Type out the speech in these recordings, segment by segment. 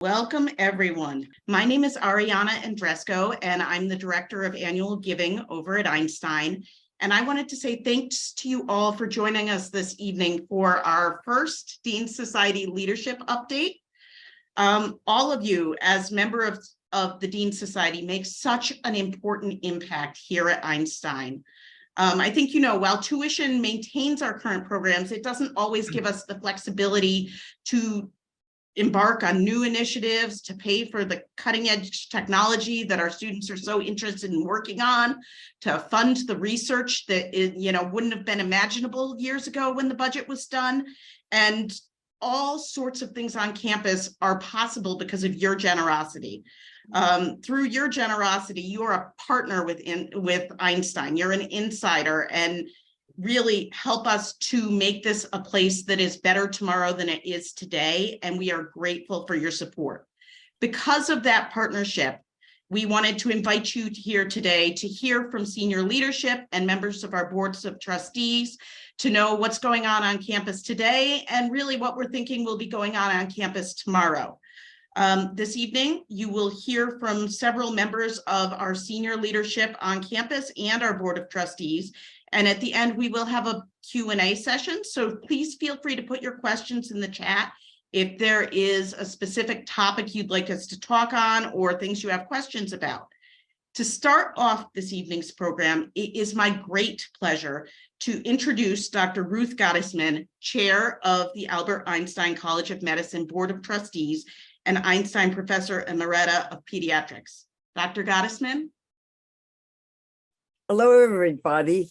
Welcome, everyone. My name is Ariana Andresco, and I'm the Director of Annual Giving over at Einstein. And I wanted to say thanks to you all for joining us this evening for our first Dean Society Leadership Update. All of you, as member of the Dean Society, make such an important impact here at Einstein. I think, while tuition maintains our current programs, it doesn't always give us the flexibility to embark on new initiatives, to pay for the cutting edge technology that our students are so interested in working on, to fund the research that wouldn't have been imaginable years ago when the budget was done. And all sorts of things on campus are possible because of your generosity. Through your generosity, you are a partner with Einstein. You're an insider, and really help us to make this a place that is better tomorrow than it is today. And we are grateful for your support. Because of that partnership, we wanted to invite you here today to hear from senior leadership and members of our boards of trustees to know what's going on campus today and really what we're thinking will be going on campus tomorrow. This evening, you will hear from several members of our senior leadership on campus and our board of trustees. And at the end, we will have a Q&A session. So please feel free to put your questions in the chat. If there is a specific topic you'd like us to talk on or things you have questions about. To start off this evening's program, it is my great pleasure to introduce Dr. Ruth Gottesman, Chair of the Albert Einstein College of Medicine Board of Trustees and Einstein Professor Emerita of Pediatrics. Dr. Gottesman. Hello, everybody.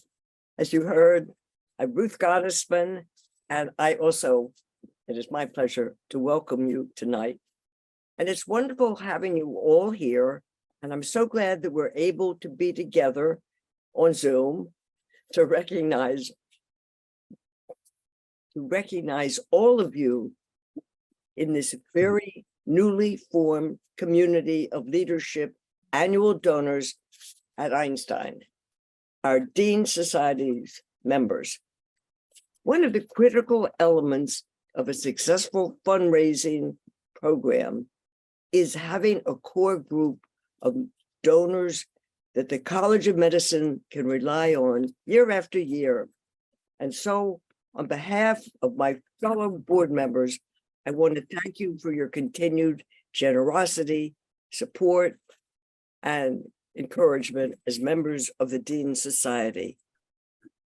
As you heard, I'm Ruth Gottesman, and it is my pleasure to welcome you tonight. And it's wonderful having you all here. And I'm so glad that we're able to be together on Zoom to recognize all of you in this very newly formed community of leadership annual donors at Einstein, our Dean Society's members. One of the critical elements of a successful fundraising program is having a core group of donors that the College of Medicine can rely on year after year. And so on behalf of my fellow board members, I want to thank you for your continued generosity, support, and encouragement as members of the Dean Society.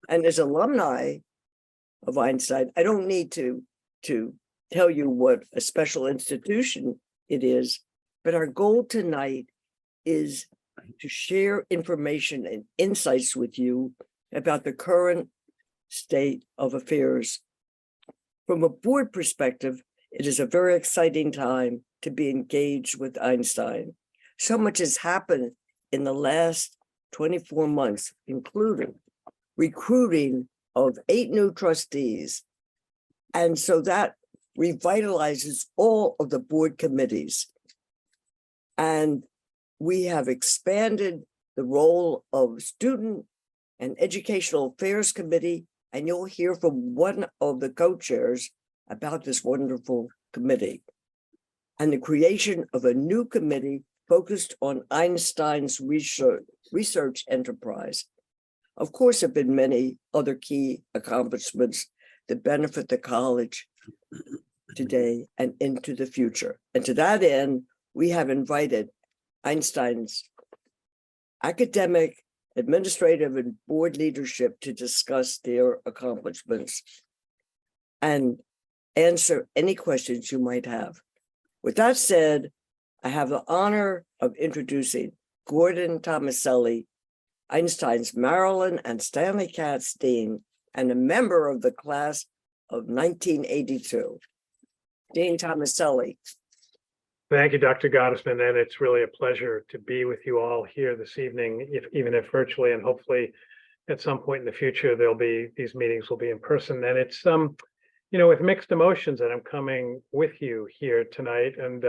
And as alumni of Einstein, I don't need to tell you what a special institution it is, but our goal tonight is to share information and insights with you about the current state of affairs. From a board perspective, it is a very exciting time to be engaged with Einstein. So much has happened in the last 24 months, including recruiting of 8 new trustees. And so that revitalizes all of the board committees. And we have expanded the role of Student and Educational Affairs Committee, and you'll hear from one of the co-chairs about this wonderful committee. And the creation of a new committee focused on Einstein's research enterprise. Of course, there have been many other key accomplishments that benefit the college today and into the future. And to that end, we have invited Einstein's academic, administrative, and board leadership to discuss their accomplishments and answer any questions you might have. With that said, I have the honor of introducing Gordon Tomaselli, Einstein's Marilyn and Stanley Katz Dean, and a member of the class of 1982. Dean Tomaselli. Thank you, Dr. Gottesman, and it's really a pleasure to be with you all here this evening, even if virtually, and hopefully at some point in the future, these meetings will be in person. And it's, with mixed emotions that I'm coming with you here tonight. And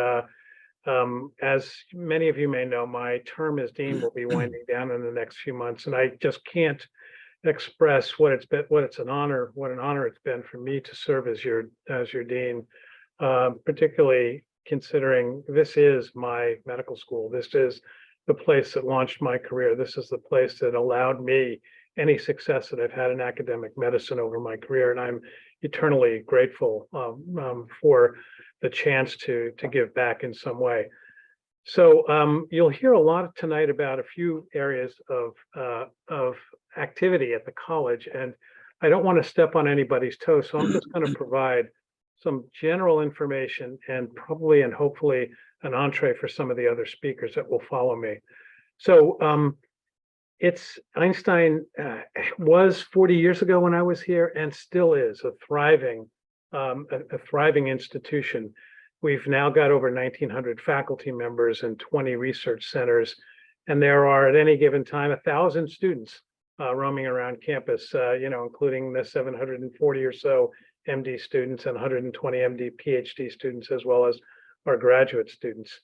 as many of you may know, my term as dean will be winding down in the next few months, and I just can't express what an honor it's been for me to serve as your dean, particularly considering this is my medical school. This is the place that launched my career. This is the place that allowed me any success that I've had in academic medicine over my career. And I'm eternally grateful for the chance to give back in some way. So you'll hear a lot tonight about a few areas of activity at the college, and I don't want to step on anybody's toes, so I'm just going to provide some general information and probably and hopefully an entree for some of the other speakers that will follow me. So it's Einstein was 40 years ago when I was here, and still is a thriving institution. We've now got over 1,900 faculty members and 20 research centers, and there are at any given time 1,000 students roaming around campus, including the 740 or so MD students and 120 MD PhD students, as well as our graduate students.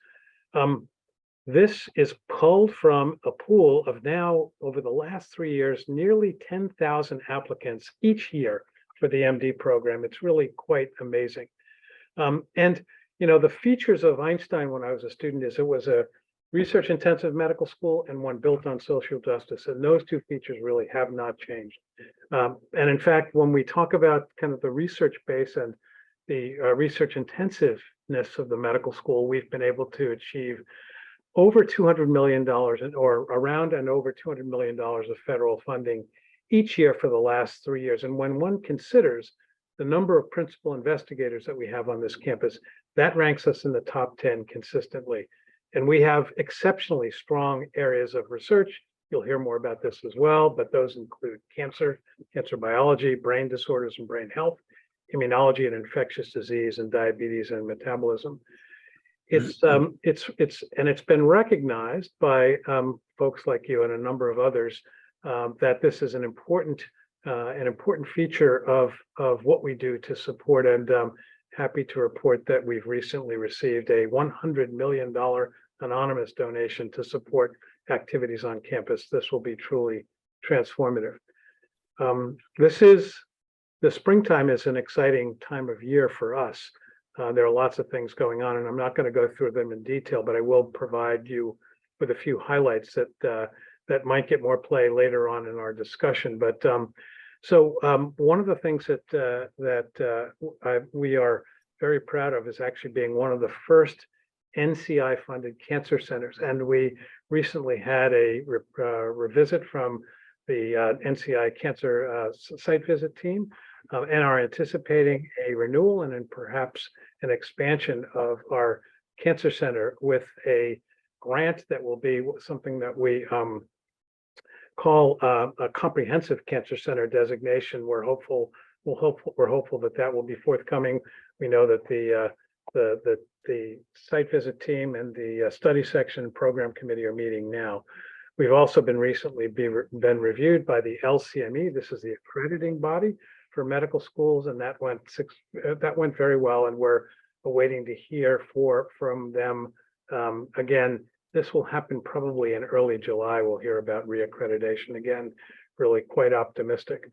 This is pulled from a pool of now, over the last 3 years, nearly 10,000 applicants each year for the MD program. It's really quite amazing. And the features of Einstein when I was a student is it was a research intensive medical school and one built on social justice. And those two features really have not changed. And in fact, when we talk about kind of the research base and the research intensiveness of the medical school, we've been able to achieve over $200 million or around and over $200 million of federal funding each year for the last 3 years. And when one considers the number of principal investigators that we have on this campus, that ranks us in the top 10 consistently. And we have exceptionally strong areas of research. You'll hear more about this as well, but those include cancer, cancer biology, brain disorders and brain health, immunology and infectious disease, and diabetes and metabolism. It's been recognized by folks like you and a number of others that this is an important feature of what we do to support, and happy to report that we've recently received a $100 million anonymous donation to support activities on campus. This will be truly transformative. The springtime is an exciting time of year for us. There are lots of things going on, and I'm not going to go through them in detail, but I will provide you with a few highlights that might get more play later on in our discussion. But one of the things that we are very proud of is actually being one of the first NCI-funded cancer centers, and we recently had a revisit from the NCI cancer site visit team, and are anticipating a renewal and then perhaps an expansion of our cancer center with a grant that will be something that we call a comprehensive cancer center designation. We're hopeful that will be forthcoming. We know that the site visit team and the study section program committee are meeting now. We've also been recently been reviewed by the LCME. This is the accrediting body for medical schools, and that went very well, and we're awaiting to hear from them. Again, this will happen probably in early July. We'll hear about reaccreditation again, really quite optimistic.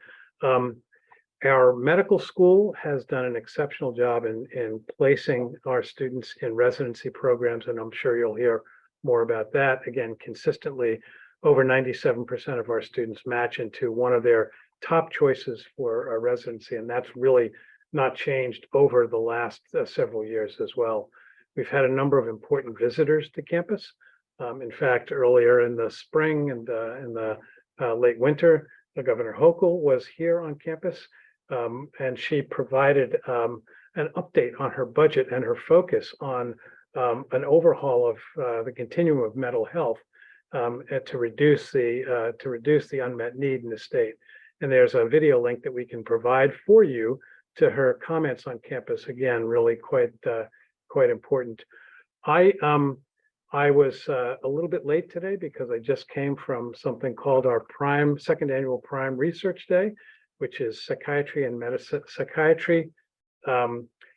Our medical school has done an exceptional job in placing our students in residency programs, and I'm sure you'll hear more about that. Again, consistently, over 97% of our students match into one of their top choices for a residency, and that's really not changed over the last several years as well. We've had a number of important visitors to campus. In fact, earlier in the spring and in the late winter, Governor Hochul was here on campus, and she provided an update on her budget and her focus on an overhaul of the continuum of mental health to reduce the unmet need in the state. And there's a video link that we can provide for you to her comments on campus. Again, really quite important. I was a little bit late today because I just came from something called our second annual Prime Research Day, which is psychiatry and medicine, psychiatry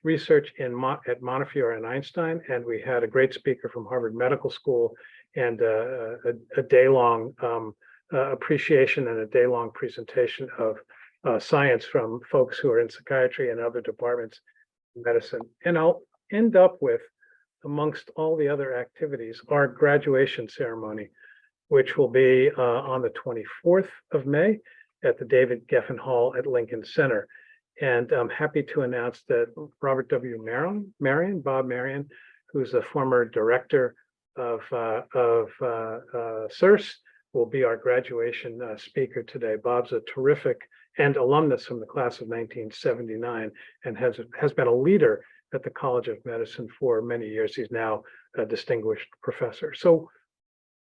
research at Montefiore and Einstein. And we had a great speaker from Harvard Medical School and a day-long appreciation and a day-long presentation of science from folks who are in psychiatry and other departments in medicine. And I'll end up with amongst all the other activities, our graduation ceremony, which will be on the 24th of May at the David Geffen Hall at Lincoln Center. And I'm happy to announce that Robert W. Bob Marion, who's a former director of CERS, will be our graduation speaker today. Bob's a terrific and alumnus from the class of 1979 and has been a leader at the College of Medicine for many years. He's now a distinguished professor. So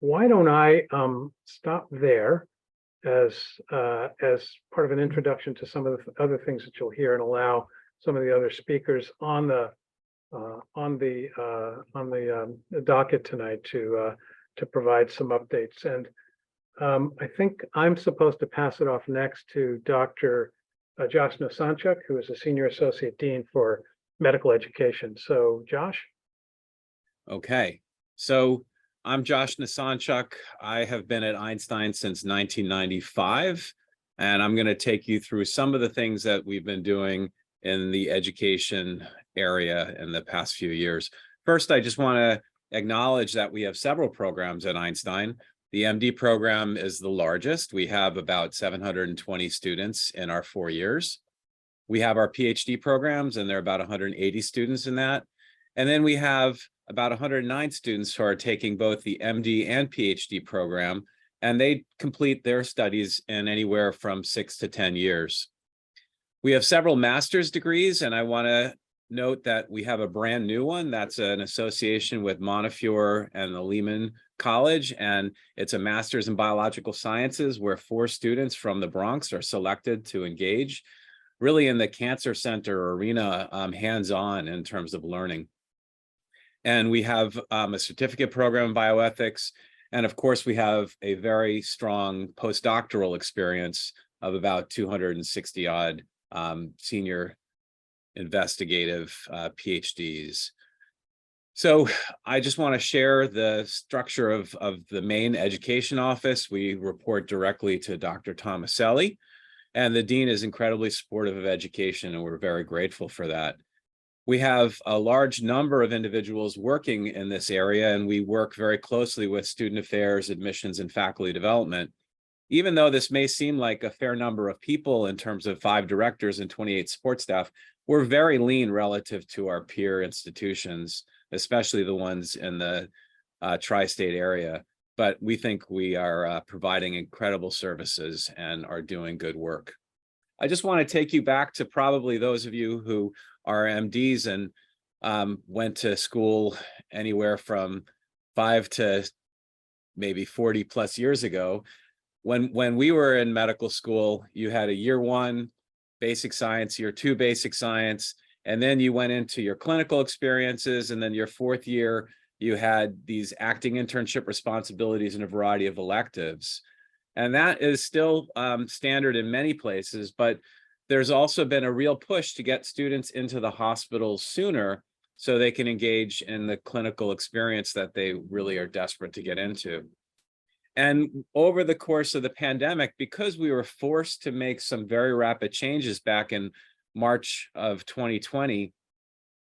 why don't I stop there as part of an introduction to some of the other things that you'll hear, and allow some of the other speakers on the docket tonight to provide some updates. And I think I'm supposed to pass it off next to Dr. Josh Nosanchuk, who is a Senior Associate Dean for Medical Education. So Josh? Okay, so I'm Josh Nosanchuk. I have been at Einstein since 1995, and I'm going to take you through some of the things that we've been doing in the education area in the past few years. First, I just want to acknowledge that we have several programs at Einstein. The MD program is the largest. We have about 720 students in our 4 years. We have our PhD programs, and there are about 180 students in that. And then we have about 109 students who are taking both the MD and PhD program, and they complete their studies in anywhere from 6 to 10 years. We have several master's degrees, and I want to note that we have a brand new one. That's an association with Montefiore and the Lehman College, and it's a master's in biological sciences where 4 students from the Bronx are selected to engage really in the cancer center arena, hands-on in terms of learning. And we have a certificate program in bioethics. And of course, we have a very strong postdoctoral experience of about 260 odd senior investigative PhDs. So I just want to share the structure of the main education office. We report directly to Dr. Tomaselli, and the dean is incredibly supportive of education, and we're very grateful for that. We have a large number of individuals working in this area, and we work very closely with student affairs, admissions, and faculty development. Even though this may seem like a fair number of people in terms of 5 directors and 28 support staff, we're very lean relative to our peer institutions, especially the ones in the tri-state area. But we think we are providing incredible services and are doing good work. I just want to take you back to probably those of you who are MDs and went to school anywhere from 5 to maybe 40 plus years ago. When we were in medical school, you had a year 1 basic science, year 2 basic science, and then you went into your clinical experiences, and then your 4th year, you had these acting internship responsibilities and a variety of electives. And that is still standard in many places, but there's also been a real push to get students into the hospitals sooner so they can engage in the clinical experience that they really are desperate to get into. And over the course of the pandemic, because we were forced to make some very rapid changes back in March of 2020,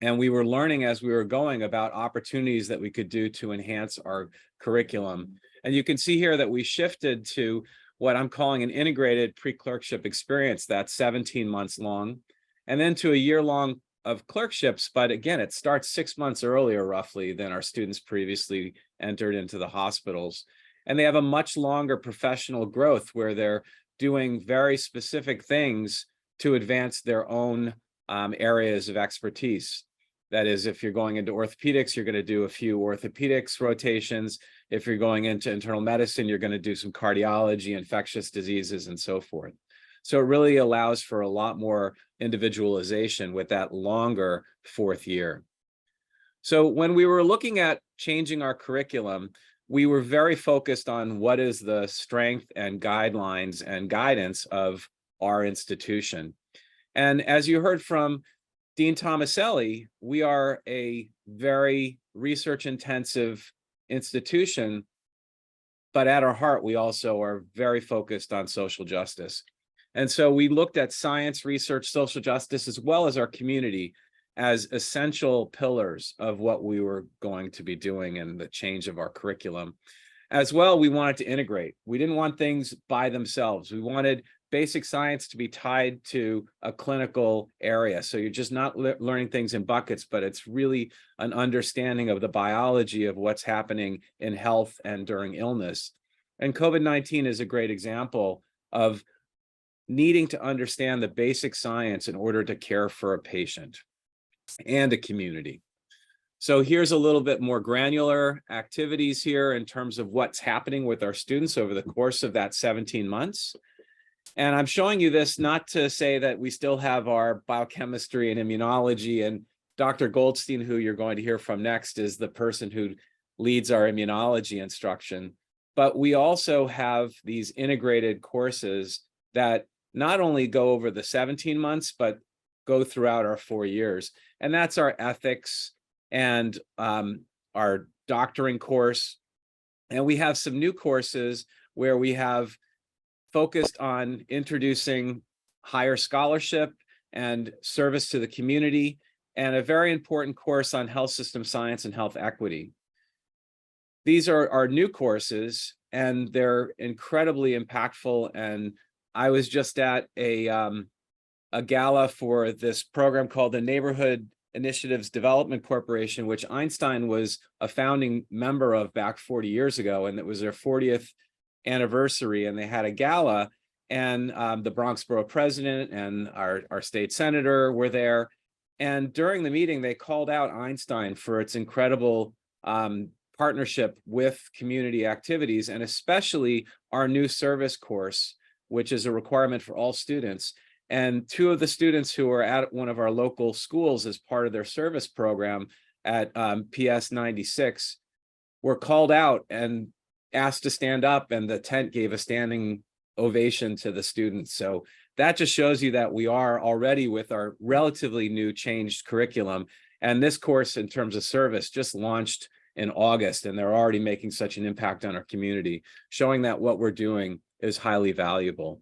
and we were learning as we were going about opportunities that we could do to enhance our curriculum. And you can see here that we shifted to what I'm calling an integrated pre-clerkship experience that's 17 months long, and then to a year long of clerkships. But again, it starts 6 months earlier, roughly, than our students previously entered into the hospitals. And they have a much longer professional growth where they're doing very specific things to advance their own areas of expertise. That is, if you're going into orthopedics, you're going to do a few orthopedics rotations. If you're going into internal medicine, you're going to do some cardiology, infectious diseases, and so forth. So it really allows for a lot more individualization with that longer 4th year. So when we were looking at changing our curriculum, we were very focused on what is the strength and guidelines and guidance of our institution. And as you heard from Dean Tomaselli, we are a very research-intensive institution, but at our heart, we also are very focused on social justice. And so we looked at science, research, social justice, as well as our community as essential pillars of what we were going to be doing and the change of our curriculum. As well, we wanted to integrate. We didn't want things by themselves. We wanted basic science to be tied to a clinical area. So you're just not learning things in buckets, but it's really an understanding of the biology of what's happening in health and during illness. And COVID-19 is a great example of needing to understand the basic science in order to care for a patient and a community. So here's a little bit more granular activities here in terms of what's happening with our students over the course of that 17 months. And I'm showing you this not to say that we still have our biochemistry and immunology, and Dr. Goldstein, who you're going to hear from next, is the person who leads our immunology instruction. But we also have these integrated courses that not only go over the 17 months, but go throughout our 4 years. And that's our ethics and our doctoring course. And we have some new courses where we have focused on introducing higher scholarship and service to the community, and a very important course on health system science and health equity. These are our new courses, and they're incredibly impactful. And I was just at a gala for this program called the Neighborhood Initiatives Development Corporation, which Einstein was a founding member of back 40 years ago, and it was their 40th anniversary, and they had a gala, and the Bronx Borough President and our state senator were there. And during the meeting, they called out Einstein for its incredible partnership with community activities, and especially our new service course, which is a requirement for all students. And 2 of the students who are at one of our local schools as part of their service program at PS 96 were called out and asked to stand up, and the tent gave a standing ovation to the students. So that just shows you that we are already with our relatively new changed curriculum. And this course in terms of service just launched in August, and they're already making such an impact on our community, showing that what we're doing is highly valuable.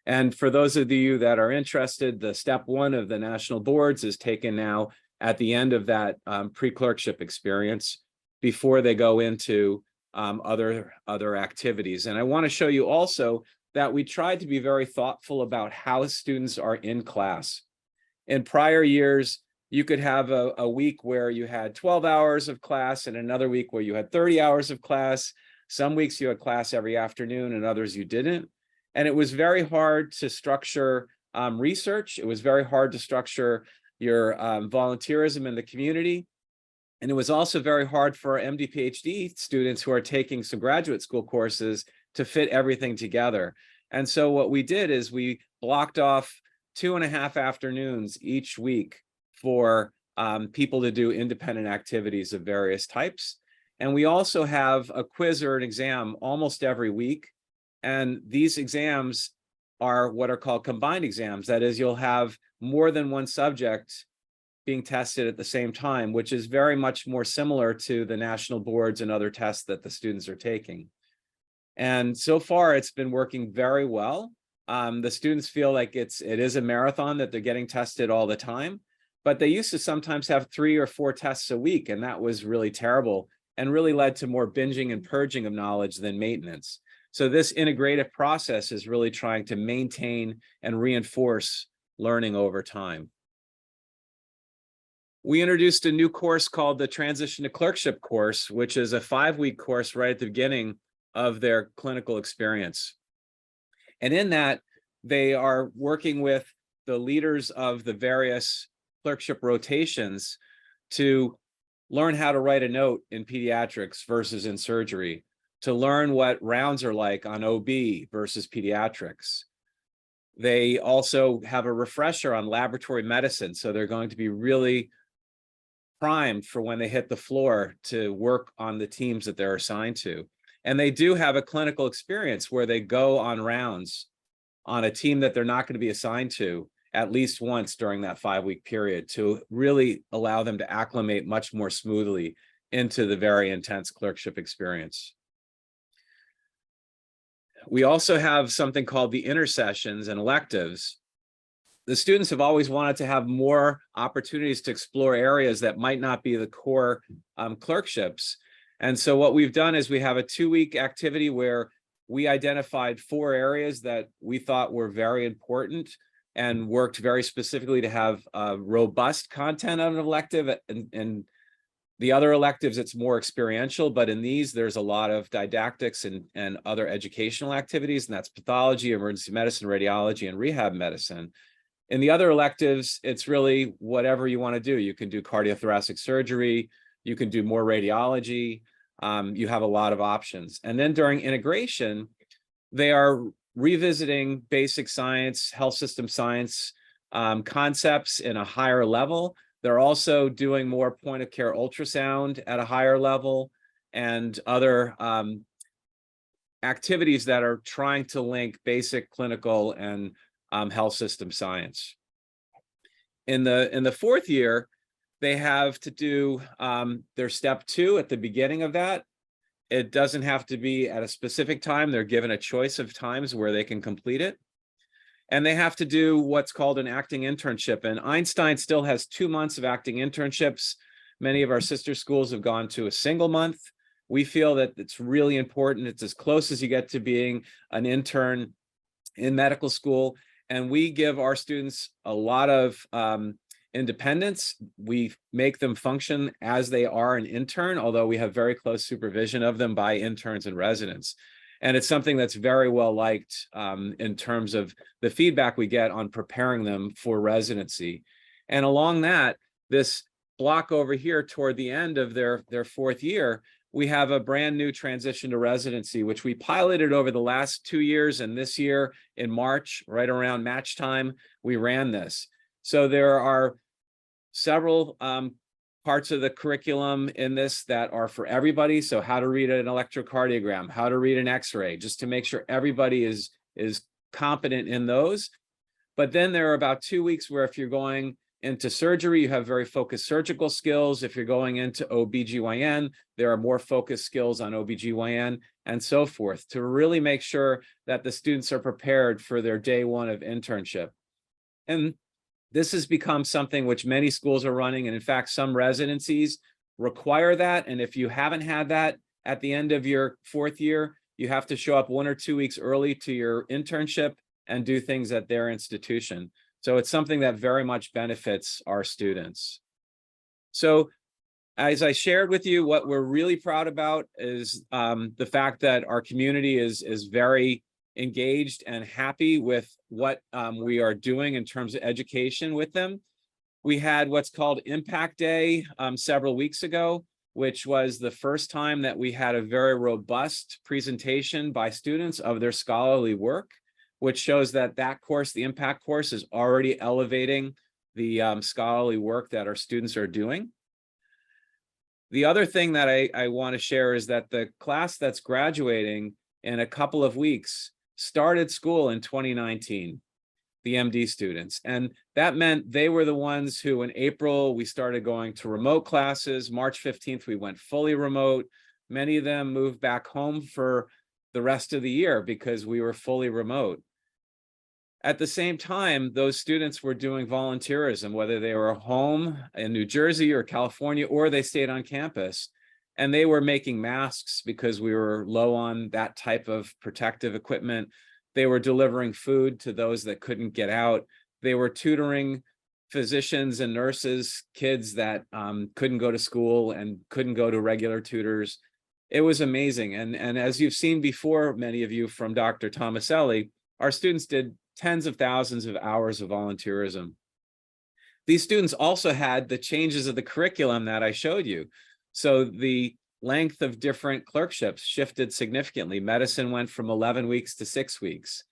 And for those of you that are interested, the step 1 of the national boards is taken now at the end of that pre-clerkship experience before they go into other activities. And I want to show you also that we tried to be very thoughtful about how students are in class. In prior years, you could have a week where you had 12 hours of class and another week where you had 30 hours of class. Some weeks you had class every afternoon and others you didn't. And it was very hard to structure research. It was very hard to structure your volunteerism in the community. And it was also very hard for our MD PhD students who are taking some graduate school courses to fit everything together. And so what we did is we blocked off 2.5 afternoons each week for people to do independent activities of various types. And we also have a quiz or an exam almost every week. And these exams are what are called combined exams. That is, you'll have more than one subject being tested at the same time, which is very much more similar to the national boards and other tests that the students are taking. And so far, it's been working very well. The students feel like it is a marathon, that they're getting tested all the time, but they used to sometimes have 3 or 4 tests a week, and that was really terrible and really led to more binging and purging of knowledge than maintenance. So this integrative process is really trying to maintain and reinforce learning over time. We introduced a new course called the Transition to Clerkship course, which is a 5-week course right at the beginning of their clinical experience. And in that, they are working with the leaders of the various clerkship rotations to learn how to write a note in pediatrics versus in surgery, to learn what rounds are like on OB versus pediatrics. They also have a refresher on laboratory medicine, so they're going to be really primed for when they hit the floor to work on the teams that they're assigned to. And they do have a clinical experience where they go on rounds on a team that they're not going to be assigned to at least once during that 5-week period to really allow them to acclimate much more smoothly into the very intense clerkship experience. We also have something called the intersessions and electives. the students have always wanted to have more opportunities to explore areas that might not be the core clerkships. And so what we've done is we have a 2-week activity where we identified 4 areas that we thought were very important and worked very specifically to have robust content on an elective. And the other electives, it's more experiential, but in these, there's a lot of didactics and other educational activities, and that's pathology, emergency medicine, radiology, and rehab medicine. In the other electives, it's really whatever you want to do. You can do cardiothoracic surgery, you can do more radiology, you have a lot of options. And then during integration, they are revisiting basic science, health system science concepts in a higher level. They're also doing more point of care ultrasound at a higher level and other activities that are trying to link basic clinical and health system science. In the 4th year, they have to do their step 2 at the beginning of that. It doesn't have to be at a specific time. They're given a choice of times where they can complete it. And they have to do what's called an acting internship. And Einstein still has 2 months of acting internships. Many of our sister schools have gone to a single month. We feel that it's really important. It's as close as you get to being an intern in medical school. And we give our students a lot of independence. We make them function as they are an intern, although we have very close supervision of them by interns and residents. And it's something that's very well liked in terms of the feedback we get on preparing them for residency. And along that, this block over here toward the end of their 4th year, we have a brand new transition to residency, which we piloted over the last 2 years. And this year in March, right around match time, we ran this. So there are several parts of the curriculum in this that are for everybody. So how to read an electrocardiogram, how to read an x-ray, just to make sure everybody is competent in those. But then there are about 2 weeks where if you're going into surgery, you have very focused surgical skills. If you're going into OBGYN, there are more focused skills on OBGYN and so forth to really make sure that the students are prepared for their day 1 of internship. And this has become something which many schools are running. And in fact, some residencies require that. And if you haven't had that at the end of your 4th year, you have to show up 1 or 2 weeks early to your internship and do things at their institution. So it's something that very much benefits our students. So as I shared with you, what we're really proud about is the fact that our community is very engaged and happy with what we are doing in terms of education with them. We had what's called Impact Day several weeks ago, which was the first time that we had a very robust presentation by students of their scholarly work, which shows that that course, the Impact course, is already elevating the scholarly work that our students are doing. The other thing that I want to share is that the class that's graduating in a couple of weeks started school in 2019, the MD students. And that meant they were the ones who in April, we started going to remote classes. March 15th, we went fully remote. Many of them moved back home for the rest of the year because we were fully remote. At the same time, those students were doing volunteerism, whether they were home in New Jersey or California, or they stayed on campus. And they were making masks because we were low on that type of protective equipment. They were delivering food to those that couldn't get out. They were tutoring physicians and nurses, kids that couldn't go to school and couldn't go to regular tutors. It was amazing. And as you've seen before, many of you from Dr. Tomaselli, our students did tens of thousands of hours of volunteerism. These students also had the changes of the curriculum that I showed you. So the length of different clerkships shifted significantly. Medicine went from 11 weeks to 6 weeks.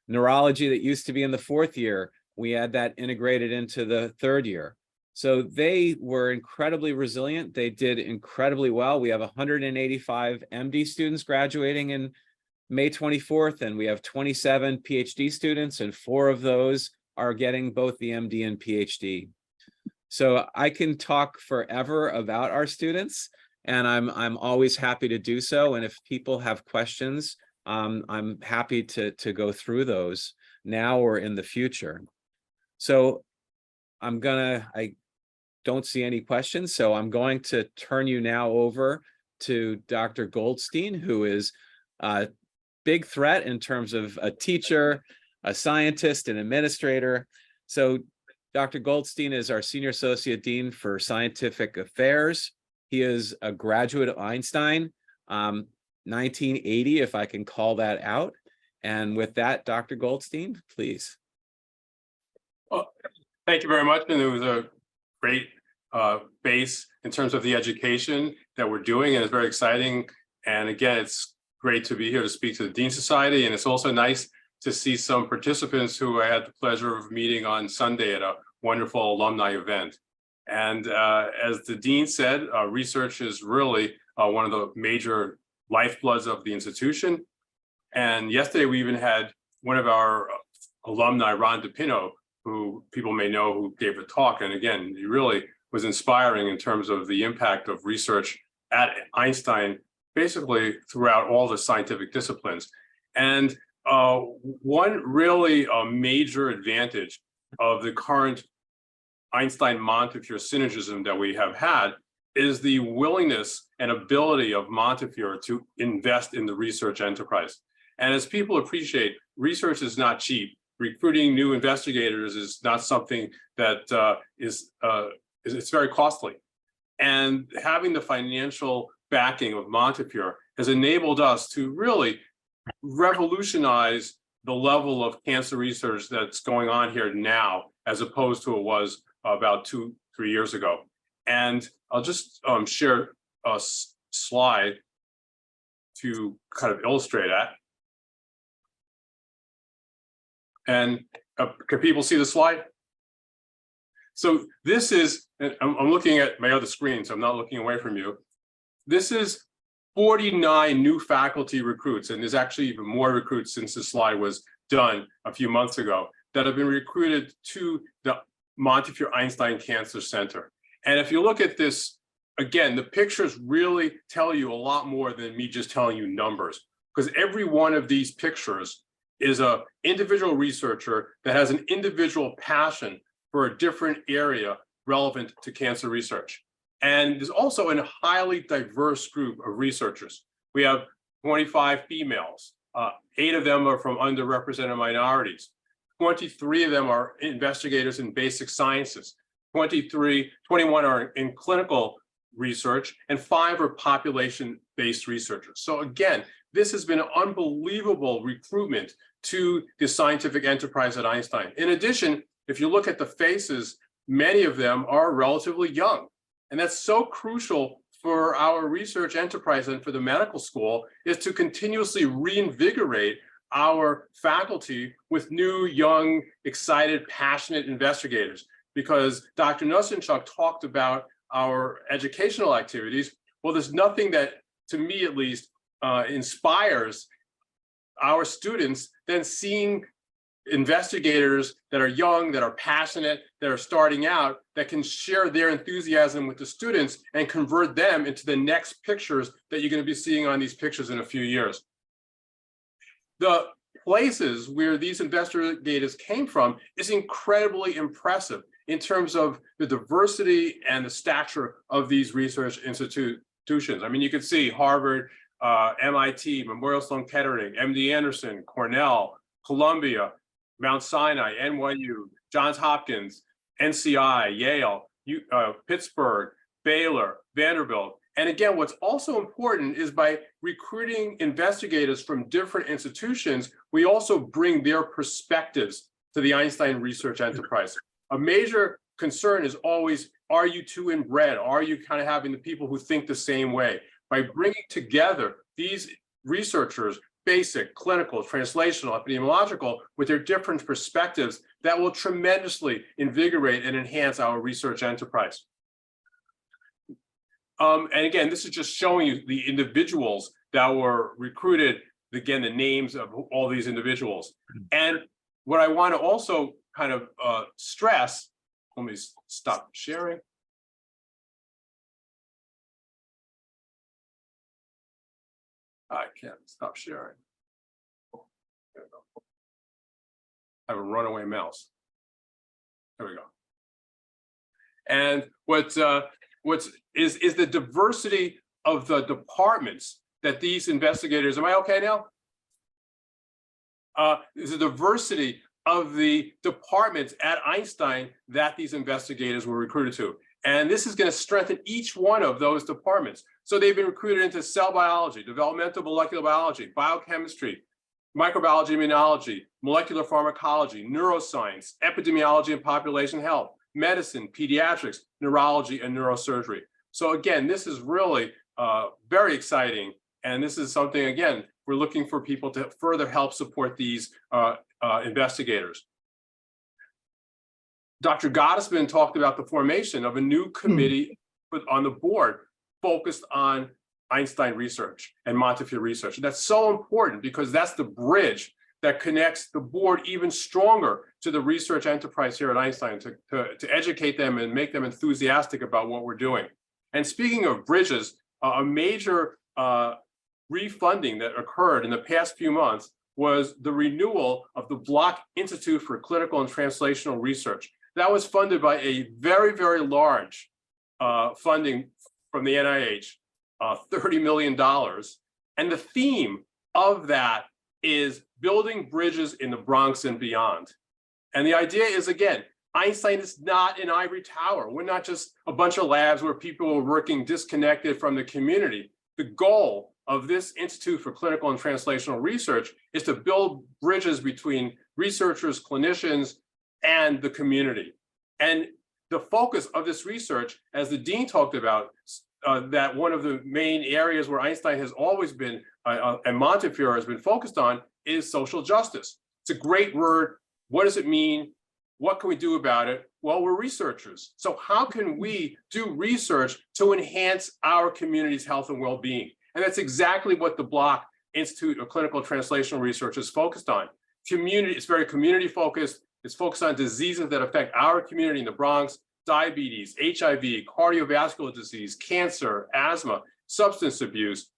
Neurology that used to be in the 4th year, we had that integrated into the 3rd year. So they were incredibly resilient. They did incredibly well. We have 185 MD students graduating in May 24th, and we have 27 PhD students, and 4 of those are getting both the MD and PhD. So I can talk forever about our students, and I'm always happy to do so. And if people have questions, I'm happy to go through those now or in the future. So I don't see any questions, so I'm going to turn you now over to Dr. Goldstein, who is a big threat in terms of a teacher, a scientist, an administrator. So Dr. Goldstein is our Senior Associate Dean for Scientific Affairs. He is a graduate of Einstein, 1980, if I can call that out. And with that, Dr. Goldstein, please. Well, thank you very much. And it was a great base in terms of the education that we're doing, and it's very exciting. And again, it's great to be here to speak to the Dean Society. And it's also nice to see some participants who I had the pleasure of meeting on Sunday at a wonderful alumni event. And as the Dean said, research is really one of the major lifebloods of the institution. And yesterday we even had one of our alumni, Ron DePino, who people may know, who gave a talk. And again, he really was inspiring in terms of the impact of research at Einstein, basically throughout all the scientific disciplines. And one really major advantage of the current Einstein-Montefiore synergism that we have had is the willingness and ability of Montefiore to invest in the research enterprise. And as people appreciate, research is not cheap. Recruiting new investigators is not something that it's very costly. And having the financial backing of Montefiore has enabled us to really revolutionize the level of cancer research that's going on here now, as opposed to it was about 2-3 years ago. And I'll just share a slide to kind of illustrate that. And can people see the slide? So this is, I'm looking at my other screen, so I'm not looking away from you. This is 49 new faculty recruits, and there's actually even more recruits since this slide was done a few months ago, that have been recruited to the Montefiore Einstein Cancer Center. And if you look at this, again, the pictures really tell you a lot more than me just telling you numbers, because every one of these pictures is an individual researcher that has an individual passion for a different area relevant to cancer research. And there's also a highly diverse group of researchers. We have 25 females, 8 of them are from underrepresented minorities, 23 of them are investigators in basic sciences, 21 are in clinical research, and 5 are population-based researchers. So again, this has been an unbelievable recruitment to the scientific enterprise at Einstein. In addition, if you look at the faces, many of them are relatively young. And that's so crucial for our research enterprise and for the medical school, is to continuously reinvigorate our faculty with new, young, excited, passionate investigators. Because Dr. Nosenchuk talked about our educational activities. Well, there's nothing that, to me at least, inspires our students than seeing investigators that are young, that are passionate, that are starting out, that can share their enthusiasm with the students and convert them into the next pictures that you're going to be seeing on these pictures in a few years. The places where these investigators came from is incredibly impressive in terms of the diversity and the stature of these research institutions. I mean, you can see Harvard, MIT, Memorial Sloan Kettering, MD Anderson, Cornell, Columbia, Mount Sinai, NYU, Johns Hopkins, NCI, Yale, Pittsburgh, Baylor, Vanderbilt. And again, what's also important is by recruiting investigators from different institutions, we also bring their perspectives to the Einstein research enterprise. A major concern is always, are you too inbred? Are you kind of having the people who think the same way? By bringing together these researchers, basic, clinical, translational, epidemiological, with their different perspectives, that will tremendously invigorate and enhance our research enterprise. And again, this is just showing you the individuals that were recruited, again, the names of all these individuals. And what I want to also kind of stress, let me stop sharing. I can't stop sharing. I have a runaway mouse. There we go. And what's the diversity of the departments that these investigators, am I okay now? Is the diversity of the departments at Einstein that these investigators were recruited to. And this is going to strengthen each one of those departments. So they've been recruited into cell biology, developmental molecular biology, biochemistry, microbiology, immunology, molecular pharmacology, neuroscience, epidemiology and population health, medicine, pediatrics, neurology, and neurosurgery. So again, this is really very exciting. And this is something, again, we're looking for people to further help support these investigators. Dr. Gottesman talked about the formation of a new committee on the board focused on Einstein research and Montefiore research. And that's so important because that's the bridge that connects the board even stronger to the research enterprise here at Einstein to educate them and make them enthusiastic about what we're doing. And speaking of bridges, a major refunding that occurred in the past few months was the renewal of the Block Institute for Clinical and Translational Research. That was funded by a very, very large funding from the NIH, $30 million. And the theme of that is building bridges in the Bronx and beyond. And the idea is, again, Einstein is not an ivory tower. We're not just a bunch of labs where people are working disconnected from the community. The goal of this Institute for Clinical and Translational Research is to build bridges between researchers, clinicians, and the community. And the focus of this research, as the dean talked about, that one of the main areas where Einstein has always been, and Montefiore has been focused on, is social justice. It's a great word. What does it mean? What can we do about it? Well, we're researchers. So how can we do research to enhance our community's health and well-being? And that's exactly what the Block Institute of Clinical Translational Research is focused on. It's very community focused. It's focused on diseases that affect our community in the Bronx: diabetes, HIV, cardiovascular disease, cancer, asthma, substance abuse.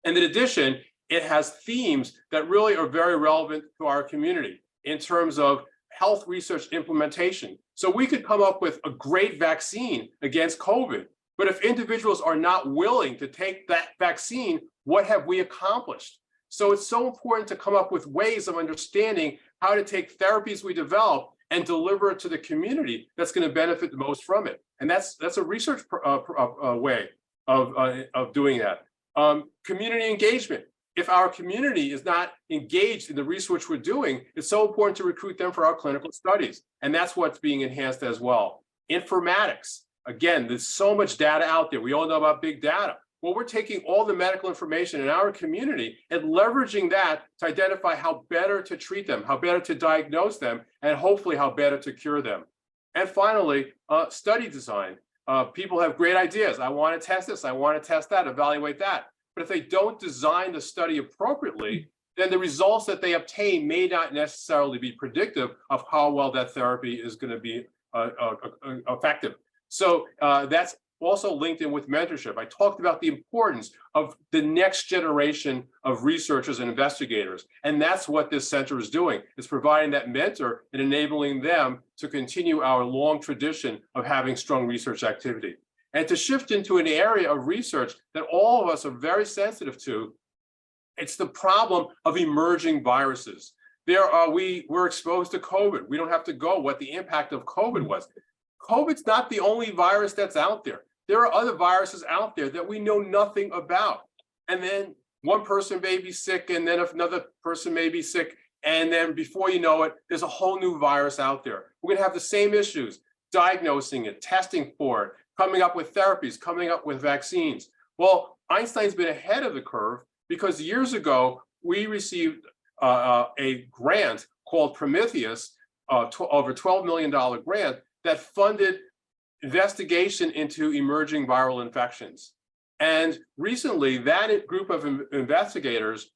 And in addition, it has themes that really are very relevant to our community in terms of health research implementation. So we could come up with a great vaccine against COVID, but if individuals are not willing to take that vaccine, what have we accomplished? So it's so important to come up with ways of understanding how to take therapies we develop and deliver it to the community that's going to benefit the most from it. And that's a research way of doing that. Community engagement. If our community is not engaged in the research we're doing, it's so important to recruit them for our clinical studies. And that's what's being enhanced as well. Informatics. Again, there's so much data out there. We all know about big data. Well, we're taking all the medical information in our community and leveraging that to identify how better to treat them, how better to diagnose them, and hopefully how better to cure them. And finally, study design. People have great ideas. I want to test this, I want to test that, evaluate that. But if they don't design the study appropriately, then the results that they obtain may not necessarily be predictive of how well that therapy is going to be effective. So that's also linked in with mentorship. I talked about the importance of the next generation of researchers and investigators. And that's what this center is doing, is providing that mentor and enabling them to continue our long tradition of having strong research activity. And to shift into an area of research that all of us are very sensitive to, it's the problem of emerging viruses. We're exposed to COVID. We don't have to go what the impact of COVID was. COVID's not the only virus that's out there. There are other viruses out there that we know nothing about. And then one person may be sick, and then another person may be sick. And then before you know it, there's a whole new virus out there. We're gonna have the same issues, diagnosing it, testing for it, coming up with therapies, coming up with vaccines. Well, Einstein's been ahead of the curve because years ago, we received a grant called Prometheus, over $12 million grant that funded investigation into emerging viral infections. And recently, that group of investigators,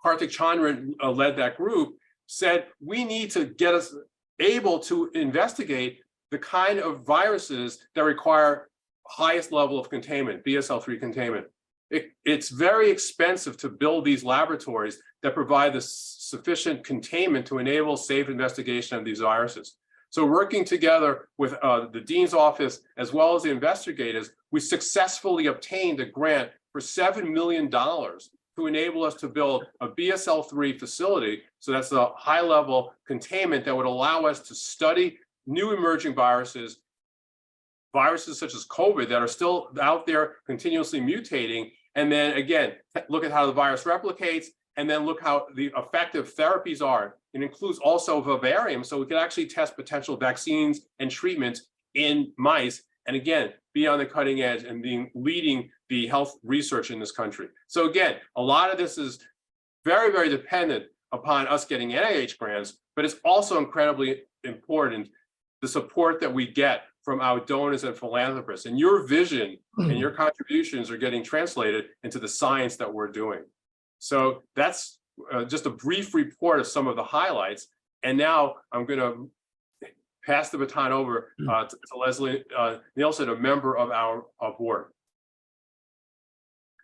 Karthik Chandran led that group, said, we need to get us able to investigate the kind of viruses that require highest level of containment, BSL-3 containment. It's very expensive to build these laboratories that provide the sufficient containment to enable safe investigation of these viruses. So working together with the Dean's office, as well as the investigators, we successfully obtained a grant for $7 million to enable us to build a BSL-3 facility. So that's a high-level containment that would allow us to study new emerging viruses such as COVID that are still out there continuously mutating. And then again, look at how the virus replicates, and then look how the effective therapies are. It includes also vivarium, so we can actually test potential vaccines and treatments in mice. And again, be on the cutting edge and leading the health research in this country. So again, a lot of this is very, very dependent upon us getting NIH grants, but it's also incredibly important the support that we get from our donors and philanthropists. And your vision and your contributions are getting translated into the science that we're doing. So that's just a brief report of some of the highlights. And now I'm going to pass the baton over to Leslie Nielsen, a member of our board.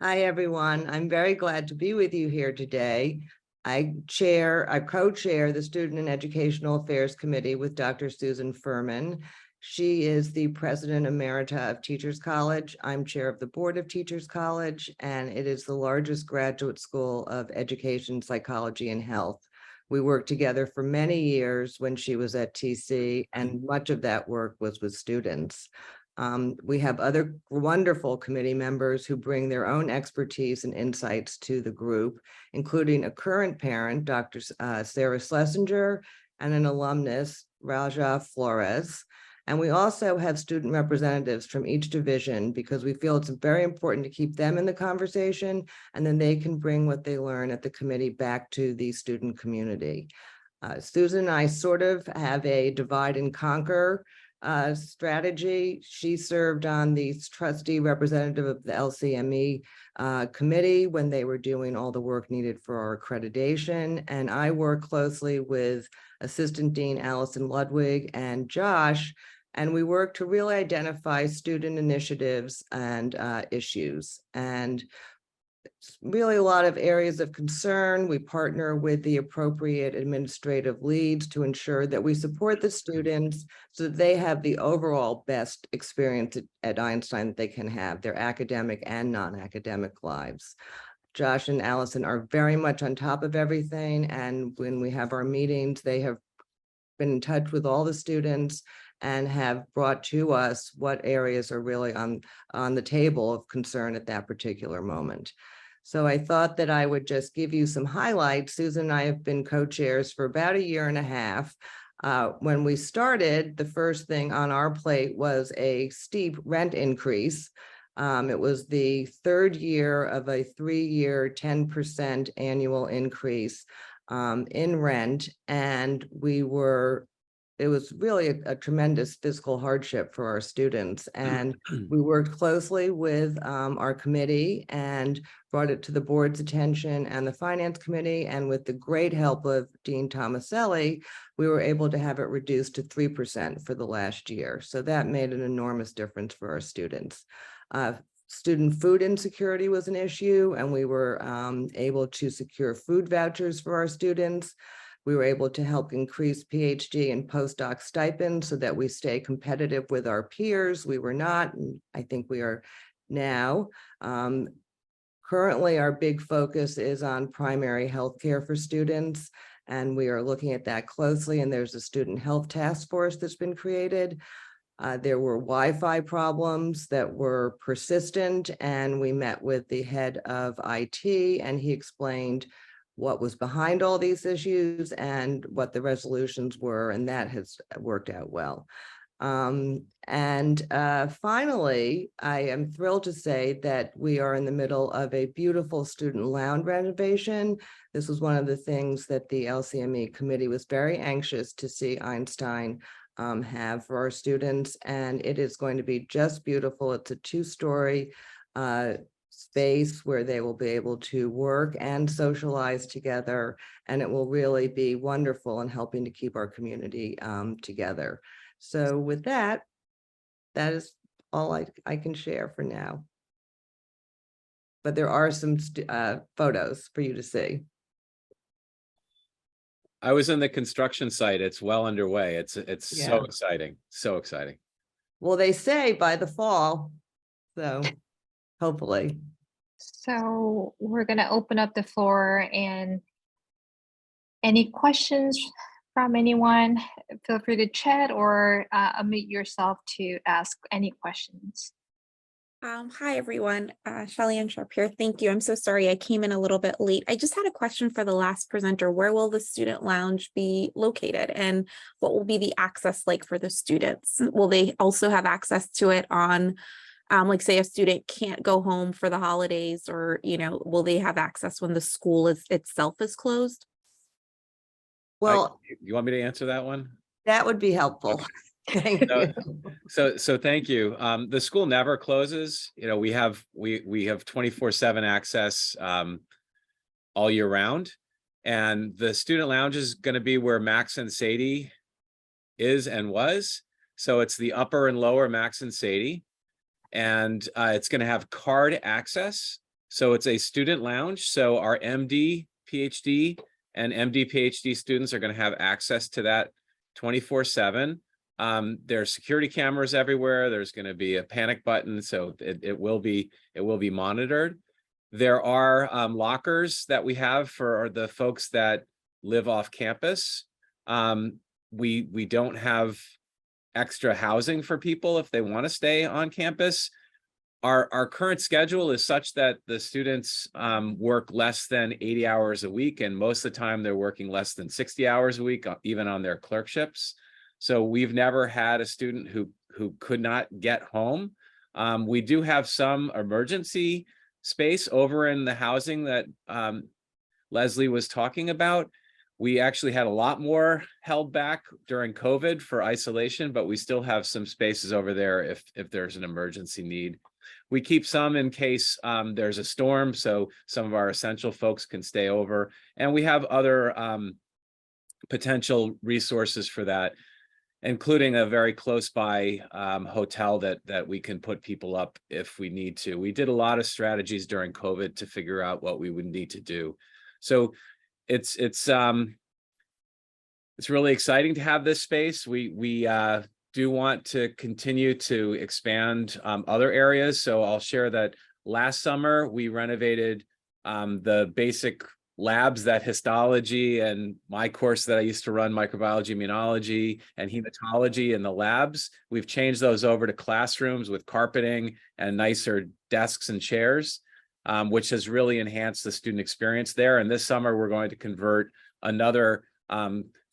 Hi, everyone. I'm very glad to be with you here today. I co-chair the Student and Educational Affairs Committee with Dr. Susan Furman. She is the President Emerita of Teachers College. I'm chair of the Board of Teachers College, and it is the largest graduate school of education, psychology, and health. We worked together for many years when she was at TC, and much of that work was with students. We have other wonderful committee members who bring their own expertise and insights to the group, including a current parent, Dr. Sarah Schlesinger, and an alumnus, Raja Flores. And we also have student representatives from each division because we feel it's very important to keep them in the conversation, and then they can bring what they learn at the committee back to the student community. Susan and I sort of have a divide and conquer strategy. She served on the trustee representative of the LCME committee when they were doing all the work needed for our accreditation. And I work closely with Assistant Dean Allison Ludwig and Josh, and we work to really identify student initiatives and issues. And it's really a lot of areas of concern. We partner with the appropriate administrative leads to ensure that we support the students so that they have the overall best experience at Einstein that they can have, their academic and non-academic lives. Josh and Allison are very much on top of everything. And when we have our meetings, they have been in touch with all the students and have brought to us what areas are really on the table of concern at that particular moment. So I thought that I would just give you some highlights. Susan and I have been co-chairs for about a year and a half. When we started, the first thing on our plate was a steep rent increase. It was the third year of a 3-year 10% annual increase in rent. And it was really a tremendous fiscal hardship for our students. And we worked closely with our committee and brought it to the board's attention and the finance committee. And with the great help of Dean Tomaselli, we were able to have it reduced to 3% for the last year. So that made an enormous difference for our students. Student food insecurity was an issue, and we were able to secure food vouchers for our students. We were able to help increase PhD and postdoc stipends so that we stay competitive with our peers. We were not, and I think we are now. Currently, our big focus is on primary health care for students, and we are looking at that closely, and there's a student health task force that's been created. There were Wi-Fi problems that were persistent, and we met with the head of IT, and he explained what was behind all these issues and what the resolutions were, and that has worked out well. Finally, I am thrilled to say that we are in the middle of a beautiful student lounge renovation. This was one of the things that the LCME committee was very anxious to see Einstein have for our students, and it is going to be just beautiful. It's a 2-story space where they will be able to work and socialize together, and it will really be wonderful in helping to keep our community together. So with that is all I can share for now. But there are some photos for you to see. I was in the construction site. It's well underway. It's so Yeah. exciting, so exciting. Well, they say by the fall, so hopefully. So we're going to open up the floor, and any questions from anyone, feel free to chat or unmute yourself to ask any questions. Hi, everyone. Shelly Ann Sharp here. Thank you. I'm so sorry I came in a little bit late. I just had a question for the last presenter. Where will the student lounge be located, and what will be the access like for the students? Will they also have access to it on, like say a student can't go home for the holidays, or, will they have access when the school itself is closed? Well, You want me to answer that one? that would be helpful. Thank No, you. So thank you. The school never closes. We have 24/7 access all year round. And the student lounge is going to be where Max and Sadie is and was. So it's the upper and lower Max and Sadie. And it's going to have card access. So it's a student lounge. So our MD, PhD, and MD, PhD students are going to have access to that 24/7. There's security cameras everywhere. There's going to be a panic button, so it will be monitored. There are lockers that we have for the folks that live off campus. We don't have extra housing for people if they want to stay on campus. Our current schedule is such that the students work less than 80 hours a week, and most of the time they're working less than 60 hours a week, even on their clerkships. So we've never had a student who could not get home. We do have some emergency space over in the housing that Leslie was talking about. We actually had a lot more held back during COVID for isolation, but we still have some spaces over there if there's an emergency need. We keep some in case there's a storm, so some of our essential folks can stay over. And we have other potential resources for that, including a very close by hotel that we can put people up if we need to. We did a lot of strategies during COVID to figure out what we would need to do. So it's really exciting to have this space. We do want to continue to expand other areas. So I'll share that last summer we renovated the basic labs, that histology and my course that I used to run, microbiology, immunology, and hematology in the labs. We've changed those over to classrooms with carpeting and nicer desks and chairs, which has really enhanced the student experience there. And this summer, we're going to convert another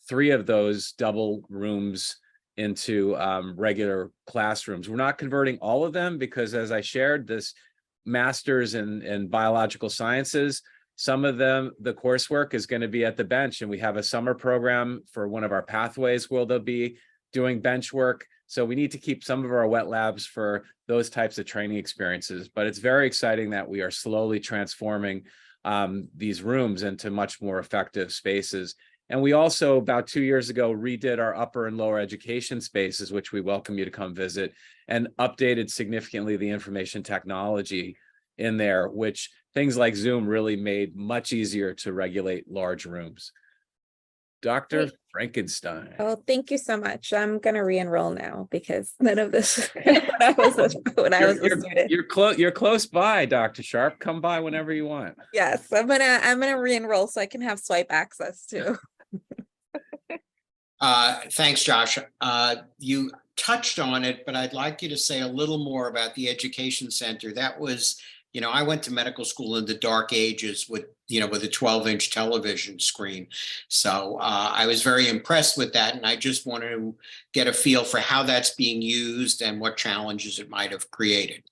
3 of those double rooms into regular classrooms. We're not converting all of them because, as I shared, this master's in biological sciences, some of them, the coursework is going to be at the bench, and we have a summer program for one of our pathways where they'll be doing bench work. So we need to keep some of our wet labs for those types of training experiences. But it's very exciting that we are slowly transforming these rooms into much more effective spaces. And we also, about 2 years ago, redid our upper and lower education spaces, which we welcome you to come visit, and updated significantly the information technology in there, which things like Zoom really made much easier to regulate large rooms. Dr. Great. Frankenstein. Oh, thank you so much. I'm gonna re-enroll now because none of this when I was a student. You're close by, Dr. Sharp. Come by whenever you want. Yes, I'm gonna re-enroll so I can have swipe access too. Thanks, Josh. You touched on it, but I'd like you to say a little more about the Education Center. That was, I went to medical school in the dark ages with a 12-inch television screen. So I was very impressed with that. And I just wanted to get a feel for how that's being used and what challenges it might have created.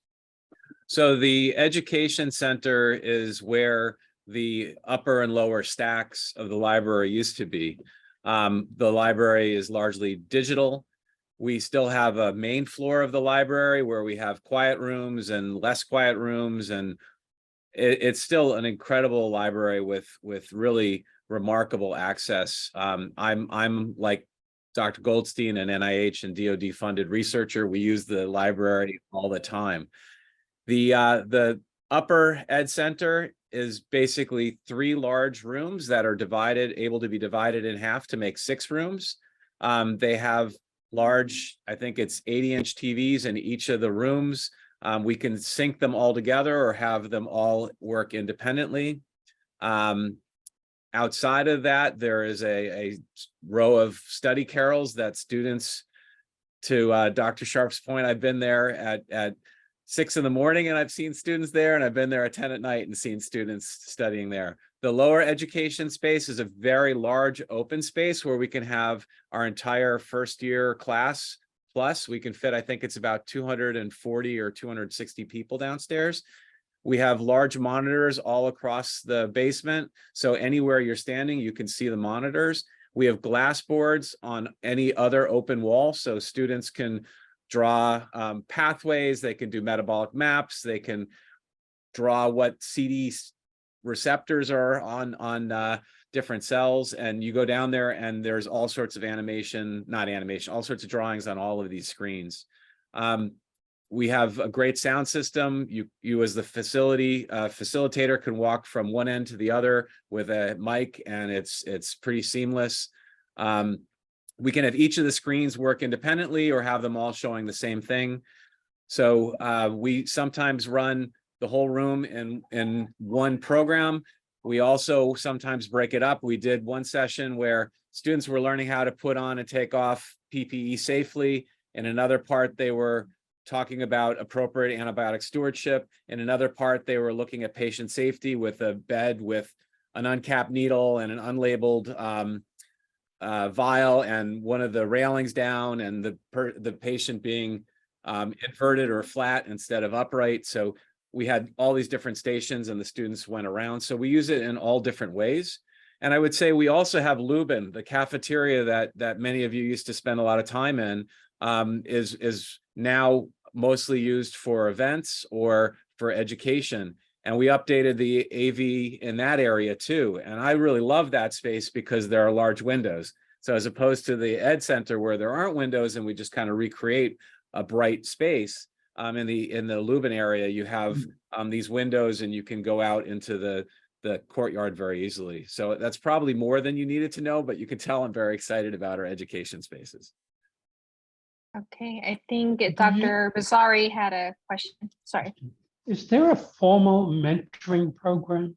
So the Education Center is where the upper and lower stacks of the library used to be. The library is largely digital. We still have a main floor of the library where we have quiet rooms and less quiet rooms, and it's still an incredible library with really remarkable access. I'm like Dr. Goldstein, an NIH and DoD funded researcher. We use the library all the time. The upper ed center is basically 3 large rooms that are able to be divided in half to make 6 rooms. They have large, I think it's 80-inch TVs in each of the rooms. We can sync them all together or have them all work independently. Outside of that, there is a row of study carrels that students, to Dr. Sharp's point, I've been there at 6 in the morning and I've seen students there, and I've been there at 10 at night and seen students studying there. The lower education space is a very large open space where we can have our entire first year class. Plus we can fit, I think it's about 240 or 260 people downstairs. We have large monitors all across the basement. So anywhere you're standing, you can see the monitors. We have glass boards on any other open wall. So students can draw pathways, they can do metabolic maps, they can draw what CD receptors are on different cells. And you go down there and there's all sorts of all sorts of drawings on all of these screens. We have a great sound system. You as the facilitator can walk from one end to the other with a mic, and it's pretty seamless. We can have each of the screens work independently or have them all showing the same thing. So we sometimes run the whole room in one program. We also sometimes break it up. We did one session where students were learning how to put on and take off PPE safely. In another part, they were talking about appropriate antibiotic stewardship. In another part, they were looking at patient safety with a bed with an uncapped needle and an unlabeled vial and one of the railings down, and the patient being inverted or flat instead of upright. So we had all these different stations and the students went around. So we use it in all different ways. And I would say we also have Lubin, the cafeteria that many of you used to spend a lot of time in, is now mostly used for events or for education. And we updated the AV in that area too. And I really love that space because there are large windows. So as opposed to the Ed Center where there aren't windows and we just kind of recreate a bright space, in the Lubin area, you have these windows and you can go out into the courtyard very easily. So that's probably more than you needed to know, but you can tell I'm very excited about our education spaces. Okay, I think Dr. Bazari had a question. Sorry. Is there a formal mentoring program?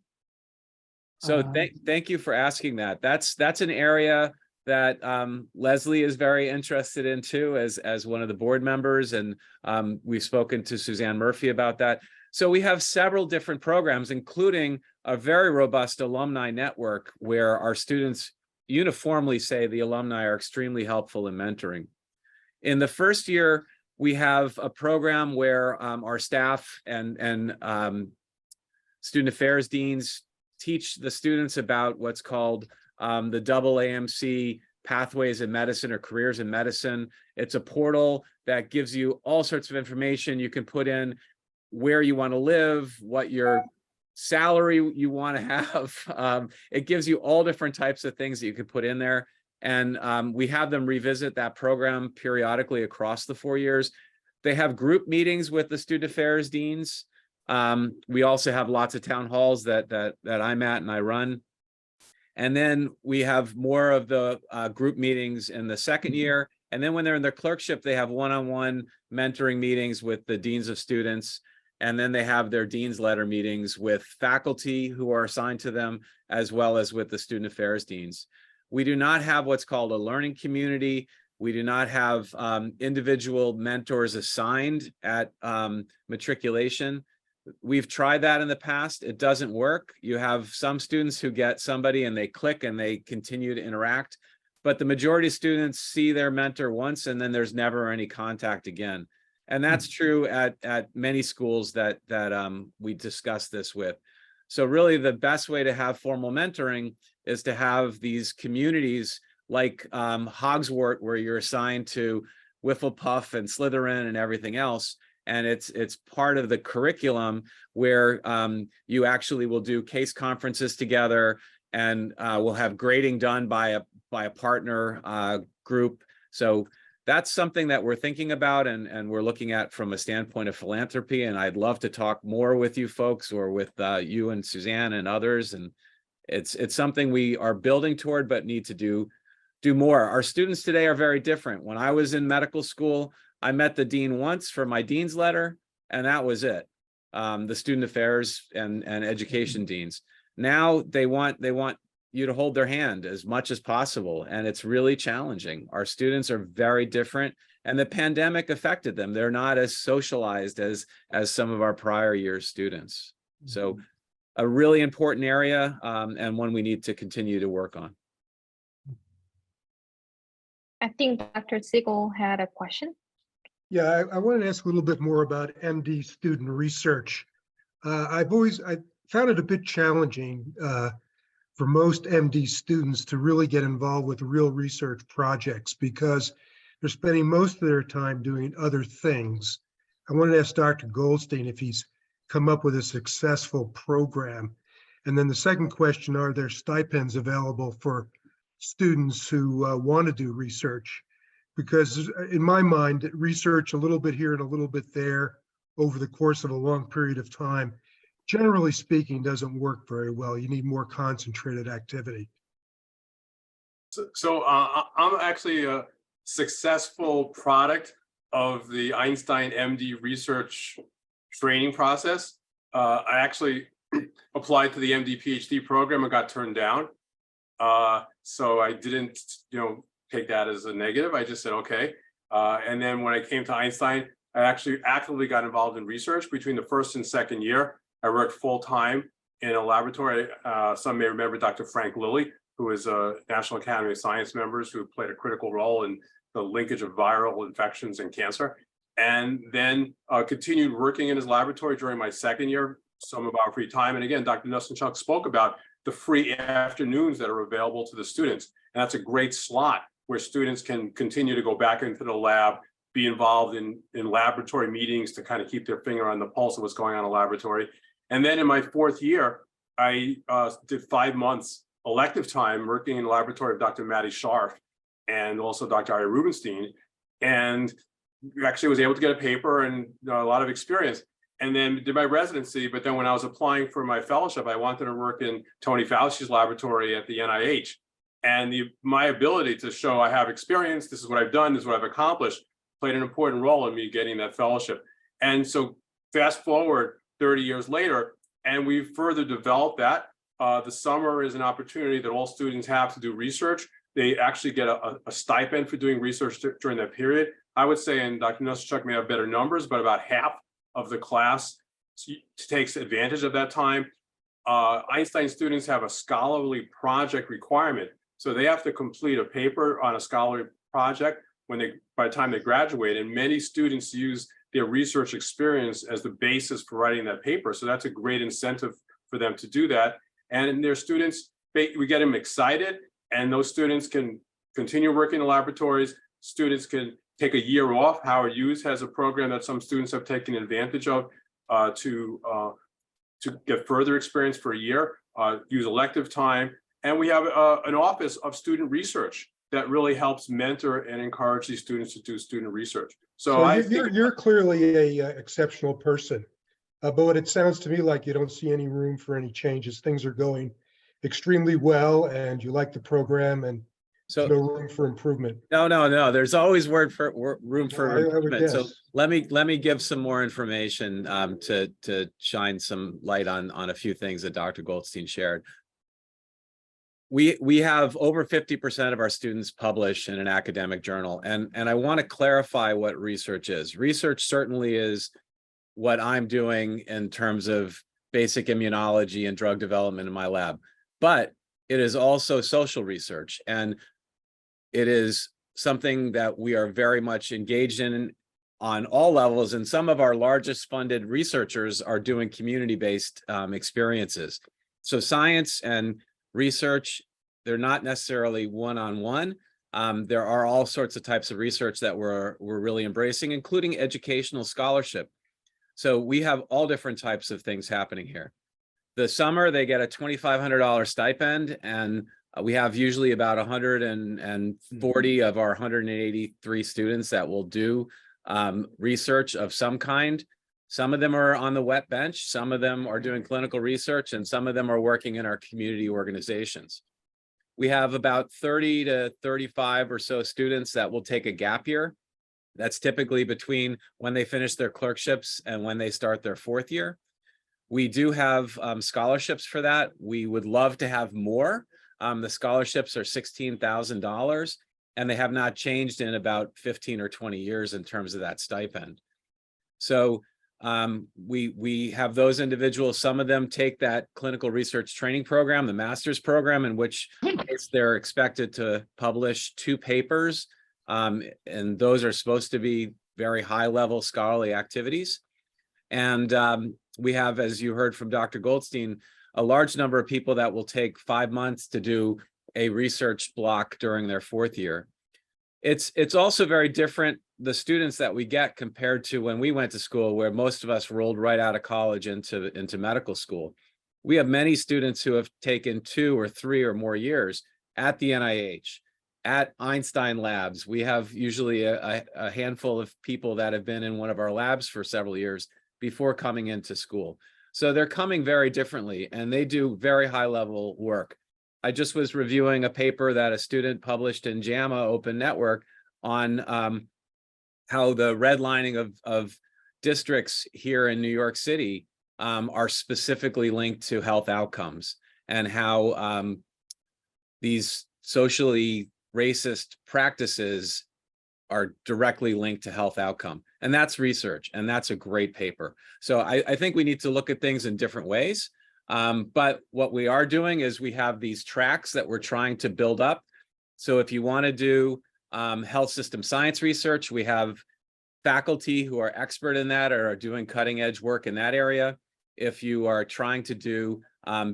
So thank you for asking that. That's an area that Leslie is very interested in too, as one of the board members, and we've spoken to Suzanne Murphy about that. So we have several different programs, including a very robust alumni network where our students uniformly say the alumni are extremely helpful in mentoring. In the first year, we have a program where our staff and student affairs deans teach the students about what's called the AAMC Pathways in Medicine or Careers in Medicine. It's a portal that gives you all sorts of information. You can put in where you want to live, what your salary you want to have. It gives you all different types of things that you can put in there. And we have them revisit that program periodically across the 4 years. They have group meetings with the student affairs deans. We also have lots of town halls that I'm at and I run. And then we have more of the group meetings in the second year. And then when they're in their clerkship, they have one-on-one mentoring meetings with the deans of students. And then they have their dean's letter meetings with faculty who are assigned to them, as well as with the student affairs deans. We do not have what's called a learning community. We do not have individual mentors assigned at matriculation. We've tried that in the past. It doesn't work. You have some students who get somebody and they click and they continue to interact, but the majority of students see their mentor once and then there's never any contact again. And that's true at many schools that we discuss this with. So really the best way to have formal mentoring is to have these communities like Hogswort, where you're assigned to Wiffle Puff and Slytherin and everything else. And it's part of the curriculum where you actually will do case conferences together, and we'll have grading done by a partner group. So that's something that we're thinking about and we're looking at from a standpoint of philanthropy. And I'd love to talk more with you folks or with you and Suzanne and others. And it's something we are building toward, but need to do more. Our students today are very different. When I was in medical school, I met the dean once for my dean's letter, and that was it. The student affairs and education deans. Now they want you to hold their hand as much as possible, and it's really challenging. Our students are very different, and the pandemic affected them. They're not as socialized as some of our prior year students. So a really important area, and one we need to continue to work on. I think Dr. Siegel had a question. Yeah, I wanted to ask a little bit more about MD student research. I found it a bit challenging for most MD students to really get involved with real research projects because they're spending most of their time doing other things. I wanted to ask Dr. Goldstein if he's come up with a successful program. And then the second question, are there stipends available for students who want to do research? Because in my mind, research a little bit here and a little bit there over the course of a long period of time, generally speaking, doesn't work very well. You need more concentrated activity. So I'm actually a successful product of the Einstein MD research training process. I actually applied to the MD PhD program and got turned down. So I didn't, take that as a negative. I just said, okay. And then when I came to Einstein, I actually actively got involved in research between the first and second year. I worked full time in a laboratory. Some may remember Dr. Frank Lilly, who is a National Academy of Science members who played a critical role in the linkage of viral infections and cancer. And then continued working in his laboratory during my second year, some of our free time. And again, Dr. Nussenschuck spoke about the free afternoons that are available to the students. And that's a great slot where students can continue to go back into the lab, be involved in laboratory meetings to kind of keep their finger on the pulse of what's going on in the laboratory. And then in my fourth year, I did 5 months elective time working in the laboratory of Dr. Matty Scharf and also Dr. Ari Rubenstein. And actually was able to get a paper and a lot of experience. And then did my residency. But then when I was applying for my fellowship, I wanted to work in Tony Fauci's laboratory at the NIH. And my ability to show I have experience, this is what I've done, this is what I've accomplished, played an important role in me getting that fellowship. And so fast forward 30 years later, and we've further developed that. The summer is an opportunity that all students have to do research. They actually get a stipend for doing research during that period. I would say, and Dr. Nussenschuck may have better numbers, but about half of the class takes advantage of that time. Einstein students have a scholarly project requirement. So they have to complete a paper on a scholarly project by the time they graduate. And many students use their research experience as the basis for writing that paper. So that's a great incentive for them to do that. And their students, we get them excited, and those students can continue working in laboratories. Students can take a year off. Howard Hughes has a program that some students have taken advantage of to get further experience for a year, use elective time. And we have an office of student research that really helps mentor and encourage these students to do student research. So I think you're clearly a exceptional person, but what it sounds to me like you don't see any room for any changes. Things are going extremely well, and you like the program, and So no room for improvement. no, there's always room for I would improvement. So guess. let me give some more information to shine some light on a few things that Dr. Goldstein shared. We have over 50% of our students publish in an academic journal. And I want to clarify what research is. Research certainly is what I'm doing in terms of basic immunology and drug development in my lab, but it is also social research. And it is something that we are very much engaged in on all levels. And some of our largest funded researchers are doing community-based experiences. So science and research, they're not necessarily one-on-one. There are all sorts of types of research that we're really embracing, including educational scholarship. So we have all different types of things happening here. The summer, they get a $2,500 stipend, and We have usually about 140 of our 183 students that will do research of some kind. Some of them are on the wet bench, some of them are doing clinical research, and some of them are working in our community organizations. We have about 30 to 35 or so students that will take a gap year. That's typically between when they finish their clerkships and when they start their 4th year. We do have scholarships for that. We would love to have more. The scholarships are $16,000, and they have not changed in about 15 or 20 years in terms of that stipend. So we have those individuals. Some of them take that clinical research training program, the master's program, in which they're expected to publish 2 papers. And those are supposed to be very high-level scholarly activities. And we have, as you heard from Dr. Goldstein, a large number of people that will take 5 months to do a research block during their 4th year. It's also very different, the students that we get, compared to when we went to school, where most of us rolled right out of college into medical school. We have many students who have taken 2 or 3 or more years at the NIH, at Einstein Labs. We have usually a handful of people that have been in one of our labs for several years before coming into school. So they're coming very differently, and they do very high-level work. I just was reviewing a paper that a student published in JAMA Open Network on how the redlining of districts here in New York City are specifically linked to health outcomes, and how these socially racist practices are directly linked to health outcome. And that's research, and that's a great paper. So I think we need to look at things in different ways. But what we are doing is we have these tracks that we're trying to build up. So if you want to do health system science research, we have faculty who are expert in that or are doing cutting edge work in that area. If you are trying to do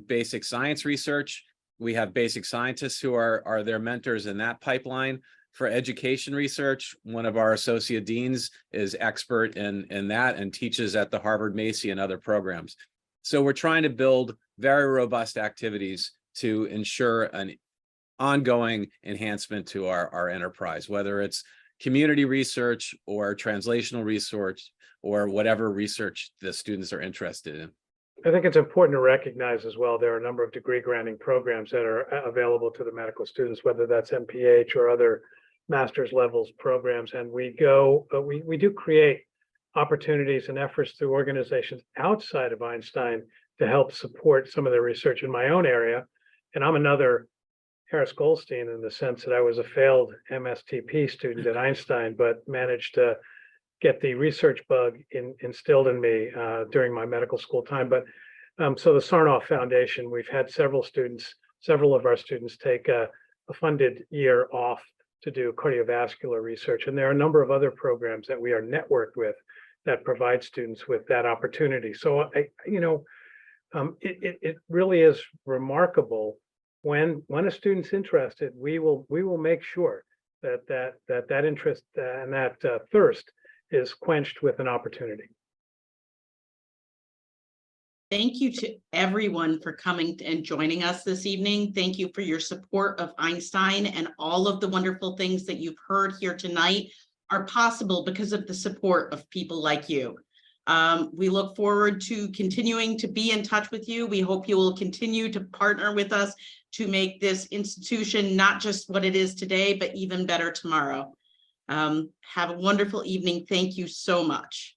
basic science research, we have basic scientists who are their mentors in that pipeline. For education research, one of our associate deans is expert in that and teaches at the Harvard Macy and other programs. So we're trying to build very robust activities to ensure an ongoing enhancement to our enterprise, whether it's community research or translational research or whatever research the students are interested in. I think it's important to recognize as well, there are a number of degree granting programs that are available to the medical students, whether that's MPH or other master's levels programs. And we do create opportunities and efforts through organizations outside of Einstein to help support some of the research in my own area. And I'm another Harris Goldstein in the sense that I was a failed MSTP student at Einstein, but managed to get the research bug instilled in me during my medical school time. But so the Sarnoff Foundation, we've had several of our students take a funded year off to do cardiovascular research. And there are a number of other programs that we are networked with that provide students with that opportunity. So it really is remarkable when a student's interested, we will make sure that interest and that thirst is quenched with an opportunity. Thank you to everyone for coming and joining us this evening. Thank you for your support of Einstein, and all of the wonderful things that you've heard here tonight are possible because of the support of people like you. We look forward to continuing to be in touch with you. We hope you will continue to partner with us to make this institution not just what it is today, but even better tomorrow. Have a wonderful evening. Thank you so much.